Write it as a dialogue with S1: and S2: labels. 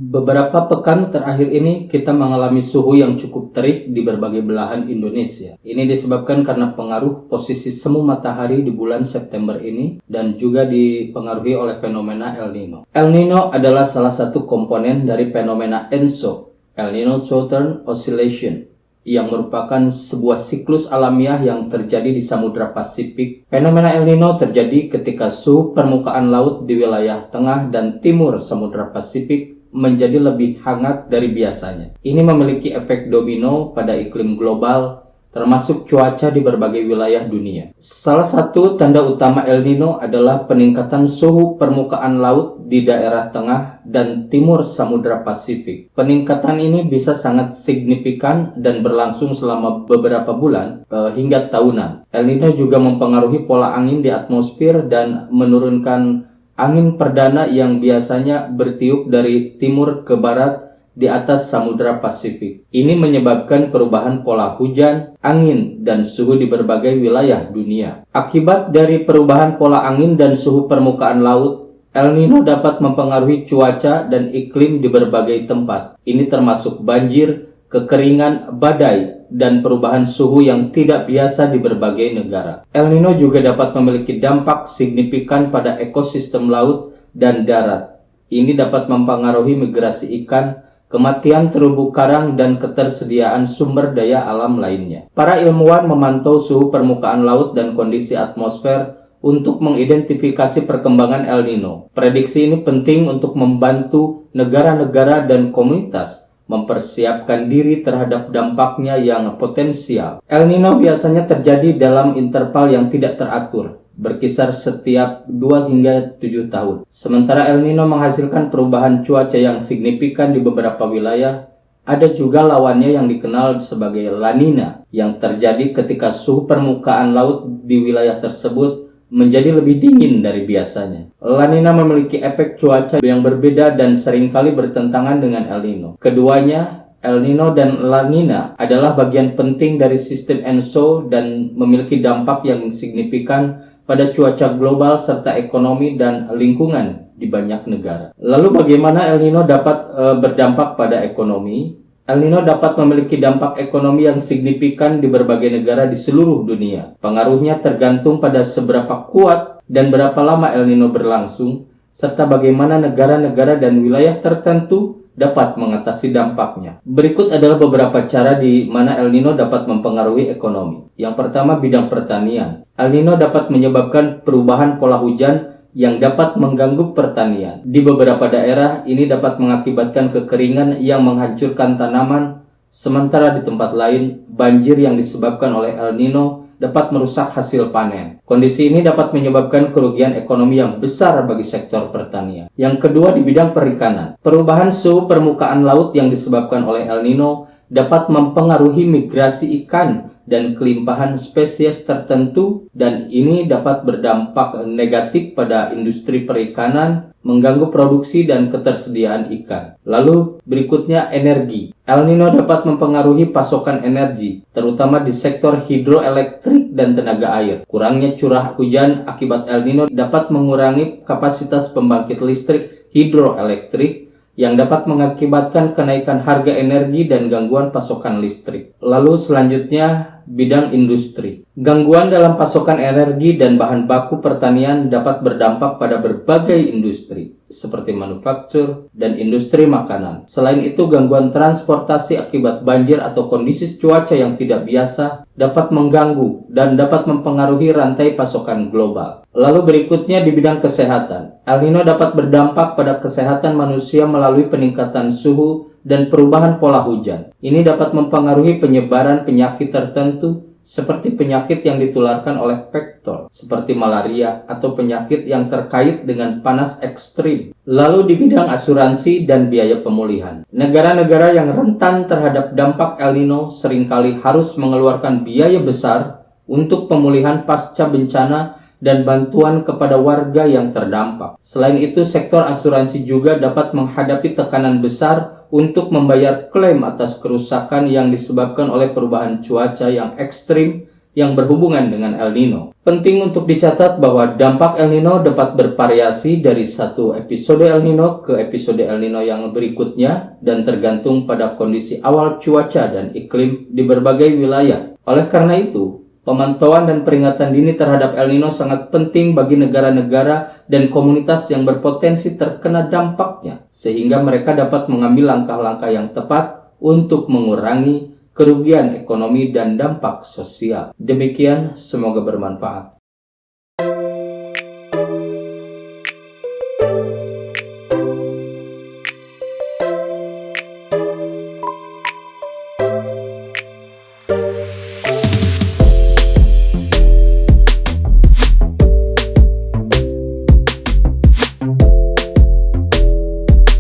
S1: Beberapa pekan terakhir ini kita mengalami suhu yang cukup terik di berbagai belahan Indonesia. Ini disebabkan karena pengaruh posisi semu matahari di bulan September ini dan juga dipengaruhi oleh fenomena El Nino. El Nino adalah salah satu komponen dari fenomena ENSO, El Nino Southern Oscillation, yang merupakan sebuah siklus alamiah yang terjadi di Samudra Pasifik. Fenomena El Nino terjadi ketika suhu permukaan laut di wilayah tengah dan timur Samudra Pasifik menjadi lebih hangat dari biasanya. Ini memiliki efek domino pada iklim global, termasuk cuaca di berbagai wilayah dunia. Salah satu tanda utama El Nino adalah peningkatan suhu permukaan laut di daerah tengah dan timur Samudra Pasifik. Peningkatan ini bisa sangat signifikan dan berlangsung selama beberapa bulan hingga tahunan. El Nino juga mempengaruhi pola angin di atmosfer dan menurunkan angin perdana yang biasanya bertiup dari timur ke barat di atas Samudra Pasifik. Ini menyebabkan perubahan pola hujan, angin, dan suhu di berbagai wilayah dunia. Akibat dari perubahan pola angin dan suhu permukaan laut, El Nino dapat mempengaruhi cuaca dan iklim di berbagai tempat. Ini termasuk banjir, kekeringan, badai, dan perubahan suhu yang tidak biasa di berbagai negara. El Nino juga dapat memiliki dampak signifikan pada ekosistem laut dan darat. Ini dapat mempengaruhi migrasi ikan, kematian terumbu karang, dan ketersediaan sumber daya alam lainnya. Para ilmuwan memantau suhu permukaan laut dan kondisi atmosfer untuk mengidentifikasi perkembangan El Nino. Prediksi ini penting untuk membantu negara-negara dan komunitas mempersiapkan diri terhadap dampaknya yang potensial. El Nino biasanya terjadi dalam interval yang tidak teratur, berkisar setiap 2 hingga 7 tahun. Sementara El Nino menghasilkan perubahan cuaca yang signifikan di beberapa wilayah, ada juga lawannya yang dikenal sebagai La Nina, yang terjadi ketika suhu permukaan laut di wilayah tersebut menjadi lebih dingin dari biasanya. La Nina memiliki efek cuaca yang berbeda dan seringkali bertentangan dengan El Nino. Keduanya, El Nino dan La Nina, adalah bagian penting dari sistem ENSO dan memiliki dampak yang signifikan pada cuaca global serta ekonomi dan lingkungan di banyak negara. Lalu bagaimana El Nino dapat berdampak pada ekonomi? El Nino dapat memiliki dampak ekonomi yang signifikan di berbagai negara di seluruh dunia. Pengaruhnya tergantung pada seberapa kuat dan berapa lama El Nino berlangsung, serta bagaimana negara-negara dan wilayah tertentu dapat mengatasi dampaknya. Berikut adalah beberapa cara di mana El Nino dapat mempengaruhi ekonomi. Yang pertama, bidang pertanian. El Nino dapat menyebabkan perubahan pola hujan yang dapat mengganggu pertanian. Di beberapa daerah, ini dapat mengakibatkan kekeringan yang menghancurkan tanaman, sementara di tempat lain, banjir yang disebabkan oleh El Nino dapat merusak hasil panen. Kondisi ini dapat menyebabkan kerugian ekonomi yang besar bagi sektor pertanian. Yang kedua, di bidang perikanan. Perubahan suhu permukaan laut yang disebabkan oleh El Nino dapat mempengaruhi migrasi ikan dan kelimpahan spesies tertentu, dan ini dapat berdampak negatif pada industri perikanan, mengganggu produksi dan ketersediaan ikan. Lalu berikutnya, energi. El Nino dapat mempengaruhi pasokan energi, terutama di sektor hidroelektrik dan tenaga air. Kurangnya curah hujan akibat El Nino dapat mengurangi kapasitas pembangkit listrik hidroelektrik, yang dapat mengakibatkan kenaikan harga energi dan gangguan pasokan listrik. Lalu selanjutnya, bidang industri. Gangguan dalam pasokan energi dan bahan baku pertanian dapat berdampak pada berbagai industri, seperti manufaktur dan industri makanan. Selain itu, gangguan transportasi akibat banjir atau kondisi cuaca yang tidak biasa dapat mengganggu dan dapat mempengaruhi rantai pasokan global. Lalu berikutnya, di bidang kesehatan. El Nino dapat berdampak pada kesehatan manusia melalui peningkatan suhu dan perubahan pola hujan. Ini dapat mempengaruhi penyebaran penyakit tertentu seperti penyakit yang ditularkan oleh vektor, seperti malaria atau penyakit yang terkait dengan panas ekstrim. Lalu di bidang asuransi dan biaya pemulihan. Negara-negara yang rentan terhadap dampak El Nino seringkali harus mengeluarkan biaya besar untuk pemulihan pasca bencana dan bantuan kepada warga yang terdampak. Selain itu, sektor asuransi juga dapat menghadapi tekanan besar untuk membayar klaim atas kerusakan yang disebabkan oleh perubahan cuaca yang ekstrim yang berhubungan dengan El Nino. Penting untuk dicatat bahwa dampak El Nino dapat bervariasi dari satu episode El Nino ke episode El Nino yang berikutnya dan tergantung pada kondisi awal cuaca dan iklim di berbagai wilayah. Oleh karena itu, pemantauan dan peringatan dini terhadap El Nino sangat penting bagi negara-negara dan komunitas yang berpotensi terkena dampaknya, sehingga mereka dapat mengambil langkah-langkah yang tepat untuk mengurangi kerugian ekonomi dan dampak sosial. Demikian, semoga bermanfaat.